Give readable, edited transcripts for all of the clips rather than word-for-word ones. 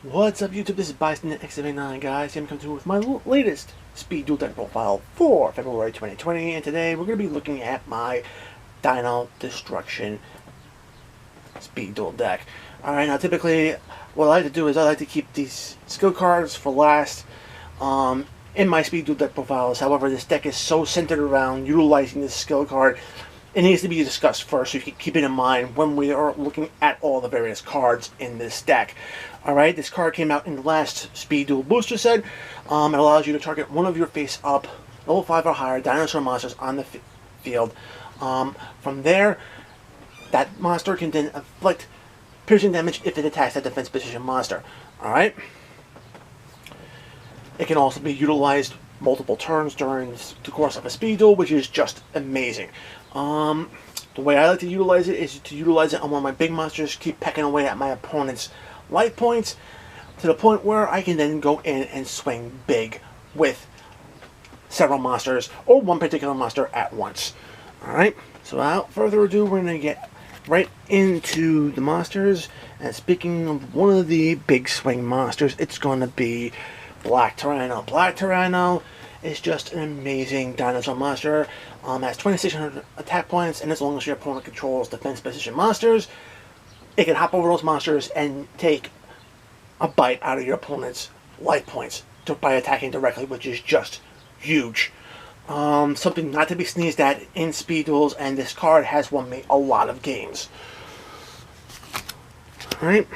What's up, YouTube? This is Bystander X79, guys. I'm coming through with my latest Speed Duel deck profile for February 2020, and today we're going to be looking at my Dino Destruction Speed Duel deck. Alright, now typically what I like to do is I like to keep these skill cards for last in my Speed Duel deck profiles. However, this deck is so centered around utilizing this skill card, it needs to be discussed first, so you can keep it in mind when we are looking at all the various cards in this deck. Alright, this card came out in the last Speed Duel booster set. It allows you to target one of your face-up, level 5 or higher dinosaur monsters on the field. From there, that monster can then inflict piercing damage if it attacks that defense position monster. Alright? It can also be utilized multiple turns during the course of a Speed Duel, which is just amazing. The way I like to utilize it is to utilize it on one of my big monsters, keep pecking away at my opponent's life points, to the point where I can then go in and swing big with several monsters, or one particular monster at once. Alright, so without further ado, we're going to get right into the monsters. And speaking of one of the big swing monsters, it's going to be Black Tyranno. Black Tyranno is just an amazing dinosaur monster. Has 2,600 attack points, and as long as your opponent controls defense position monsters, it can hop over those monsters and take a bite out of your opponent's life points by attacking directly, which is just huge. Something not to be sneezed at in Speed Duels, and this card has won me a lot of games. Alright.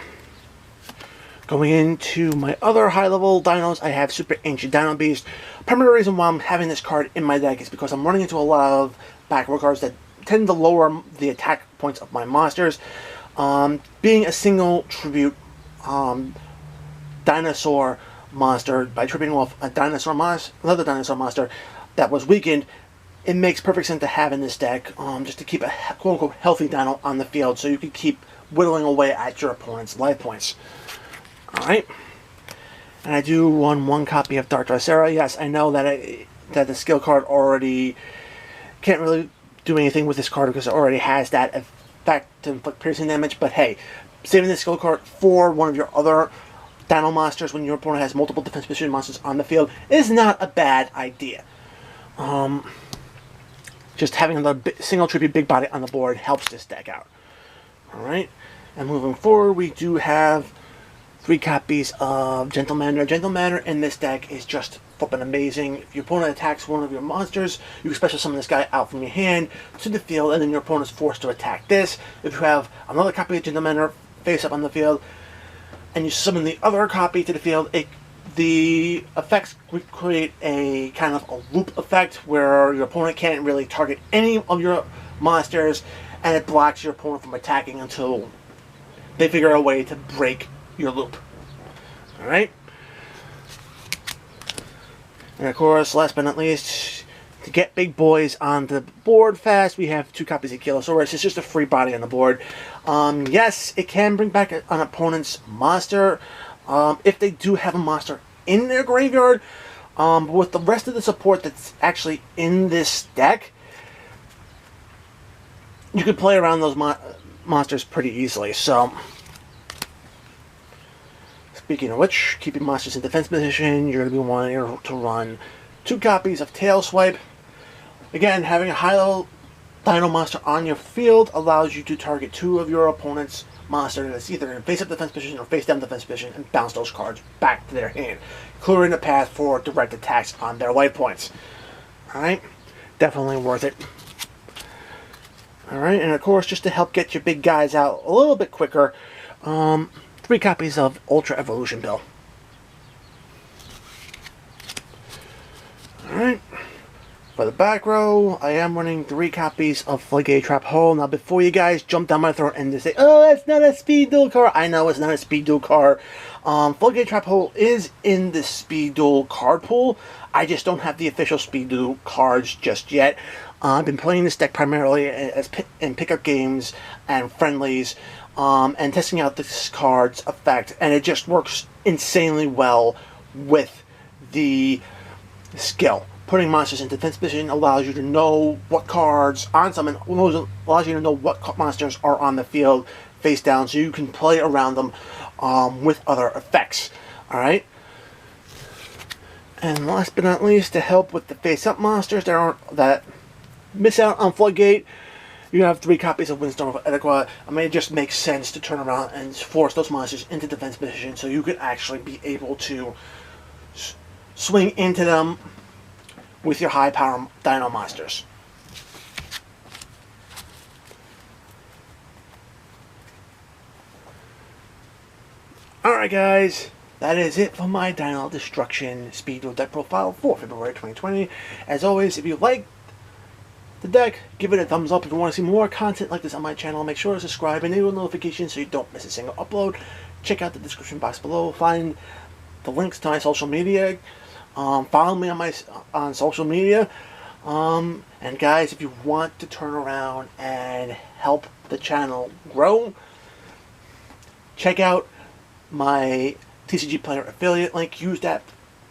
Going into my other high-level dinos, I have Super Ancient Dino Beast. Primary reason why I'm having this card in my deck is because I'm running into a lot of back row cards that tend to lower the attack points of my monsters. Being a single tribute dinosaur monster, by tributing off a another dinosaur monster that was weakened, it makes perfect sense to have in this deck, just to keep a quote-unquote healthy dino on the field, so you can keep whittling away at your opponent's life points. Alright, and I do run one copy of Dark Dracera. Yes, I know that that the skill card already can't really do anything with this card because it already has that effect to inflict piercing damage, but hey, saving this skill card for one of your other dino monsters when your opponent has multiple defense position monsters on the field is not a bad idea. Just having another single tribute big body on the board helps this deck out. Alright, and moving forward, we do have 3 copies of Gentle Manner. Gentle Manner in this deck is just flippin' amazing. If your opponent attacks one of your monsters, you can special summon this guy out from your hand to the field, and then your opponent is forced to attack this. If you have another copy of Gentle Manner face up on the field, and you summon the other copy to the field, the effects create a kind of a loop effect where your opponent can't really target any of your monsters, and it blocks your opponent from attacking until they figure out a way to break your loop. Alright? And of course, last but not least, to get big boys on the board fast, we have 2 copies of Kilosaurus. It's just a free body on the board. Yes, it can bring back an opponent's monster if they do have a monster in their graveyard. But with the rest of the support that's actually in this deck, you could play around those monsters pretty easily. So, speaking of which, keeping monsters in defense position, you're going to be wanting to run 2 copies of Tail Swipe. Again, having a high-level dino monster on your field allows you to target 2 of your opponent's monsters that's either in face-up defense position or face-down defense position and bounce those cards back to their hand, clearing the path for direct attacks on their life points. Alright? Definitely worth it. Alright, and of course, just to help get your big guys out a little bit quicker, 3 copies of Ultra Evolution Bill. Alright. For the back row, I am running 3 copies of Floodgate Trap Hole. Now, before you guys jump down my throat and say, oh, that's not a Speed Duel card. I know it's not a Speed Duel card. Floodgate Trap Hole is in the Speed Duel card pool. I just don't have the official Speed Duel cards just yet. I've been playing this deck primarily in pickup games and friendlies, and testing out this card's effect, and it just works insanely well with the skill. Putting monsters in defense position allows you to know what cards on summon, allows you to know what monsters are on the field face down so you can play around them with other effects. Alright? And last but not least, to help with the face-up monsters that miss out on Floodgate, you have 3 copies of Windstorm of Adequate. I mean, it just makes sense to turn around and force those monsters into defense position so you could actually be able to swing into them with your high power dino monsters. Alright guys, that is it for my Dino Destruction Speed Duel deck profile for February 2020. As always, if you like the deck, give it a thumbs up. If you want to see more content like this on my channel, make sure to subscribe and enable notifications so you don't miss a single upload. Check out the description box below. Find the links to my social media. Follow me on social media. And guys, if you want to turn around and help the channel grow, check out my TCG Player affiliate link. Use that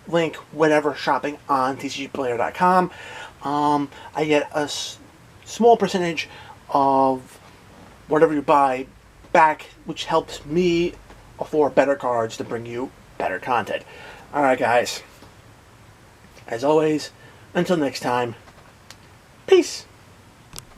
link whenever shopping on tcgplayer.com. I get a small percentage of whatever you buy back, which helps me afford better cards to bring you better content. Alright guys, as always, until next time, peace!